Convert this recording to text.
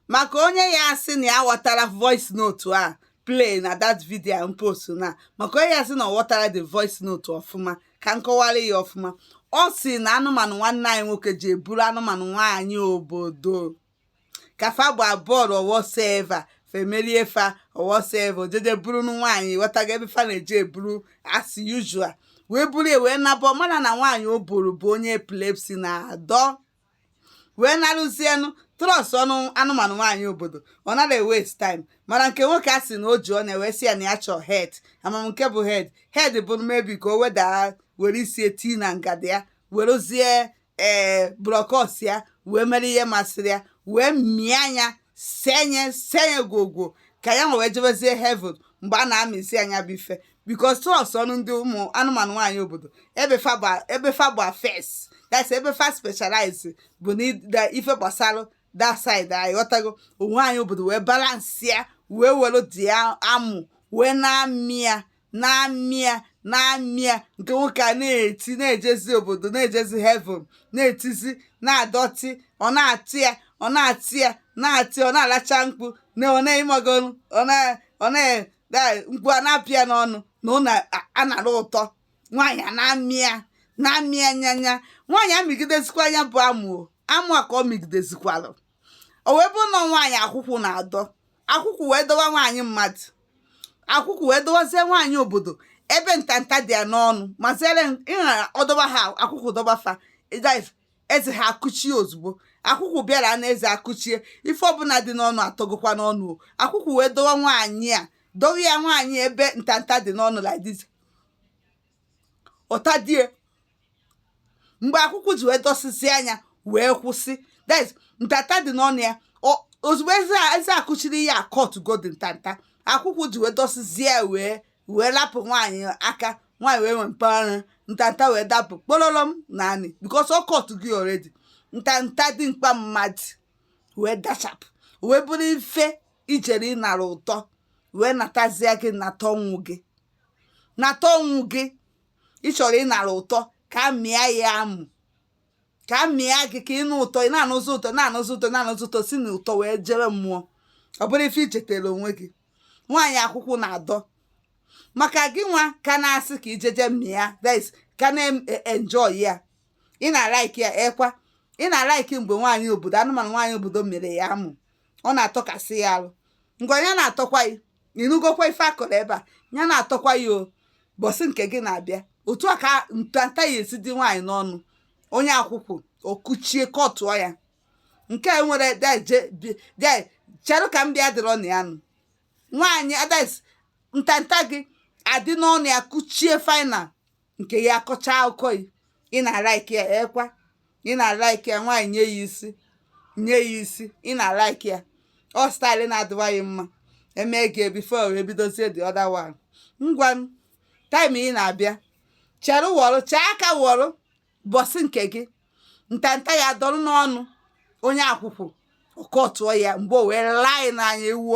maka onye ya asị na ya ghọtara voice note a play na that video m post na maka onye ya asị na ọ ghọtara the voice note ọfụma ka m kọwara ya ọfụma. Ọ sị na anụmanụ nwanne anyị nwoke ji eburu anụmanụ nwaanyị obodo ka fa gba bọọlụ ọwọseva femerie fa ọwọseva ojeje buru nwaanyị ghọtaga ebe fa na-eje eburu as usual wee buru ya wee nabọ mana na nwaanyị o buru bụ onye epilepsy na-adọ wee narụzienụ trọs ọnụ anụmanụ nwaanyị obodo ọ nara waste time mana nke nwoke a sị na o ji ọ na-ewe si ya na ya chọọ head amam nke bụ head bụ mebi ka o weda were isi eti na ngada ya werezie brokos ya wee mere ihe masịrị ya wee mịa anya senye gwogwo ka ya wee jebezie heaven mgbe a na-amịzi anya bụ ife because trọs ọnụ ndị ụmụ anụmanụ nwaanyị obodo ebe fa gba first that's ebe fa specialize bụ na ife gbasara that side anyị ghọtago onwe anyị obodo wee balance ya wee were dị amụ wee na-amịa nke nwoke a na-eti na-ejezi obodo na-ejezi heaven na-etizi na-adọtị ọ na-atị ya ọ na-alacha mkpu na ọ na-emegolu mkpu a na-apịa n'ọnụ na ọ na-anara ụtọ nwaanyị a na-amịa nyanya nwaanyị amịgidezikwa anya bụ amụ a ka ọ mịgidezikwalụ o wee bụ na nwaanyị akwụkwụ na-adọ akwụkwụ wee dọwa nwaanyị mmadụ akwụkwụ wee dọwazie nwaanyị obodo ebe ntanta dị ya n'ọnụ ma zere ịghara ọdọba ha akwụkwụ dọbafa eze ha akụchie ozugbo akwụkwụ bịara na eze akụchie ife ọbụla dị n'ọnụ atọgokwa n'ọnụ akwụkwụ wee dọwa nwaanyị a dọwa ya nwaanyị ebe ntanta dị n'ọnụ like this ọtadie mgbe akwụkwụ ji wee dọsịsị anya wee kwụsị that ntanta dị n'ọnụ ya ozugbo eze akụchiri ya akọt godi ntanta akwụkwụ ji wee dọsịzie wee lapụ nwaanyị aka nwaanyị wee nwee mpaghara ntanta wee dapụ kpololom naanị because ọ kọt gị already ntanta dị mkpa mmadụ wee dachapụ wee bụrụ ife ijere ịnara ụtọ wee natazie gị nata ọnwụ gị ịchọrọ ịnara ụtọ ka mịa ya amụ ka mịa gị ka ịnụ ụtọ ị na-anụzi ụtọ si na ụtọ wee jere mmụọ ọ bụrụ ife ichetara onwe gị nwaanyị akwụkwụ na-adọ maka gị nwa ka na-asị ka ijeje mịa that ka na-enjoy ya ị na-alaiki ya ekwa ị na-alaiki mgbe nwaanyị obodo anụmanụ nwaanyị obodo mere ya amụ ọ na-atọkasị ya alụ ngwa ya na-atọkwa ya ịnụgokwa ife akọrọ ebe a ya na-atọkwa ya o bọsị nke gị na-abịa otu a ka ntanta ya esi dị nwaanyị n'ọnụ onye akwụkwụ okuchie kọtụọ ya nke nwere cherụ ka m bịa dịrọ na ya nụ nwaanyị ntanta gị adị n'ọnụ ya kuchie final nke ya akọcha akụkọ ị na-alaiki ya ekwa ị na-alaiki ya nwaanyị nye ya isi ị na-alaiki ya ọ staịlị na-adịwa ya mma eme gị bifo wee bidozie the other one ngwa taịm ị na-abịa chere wọrụ chee aka wọrụ bọsị nke gị ntanta ya dọrọ n'ọnụ onye akwụkwụ ọkọtụọ ya mgbe o wee laa n'anya ewu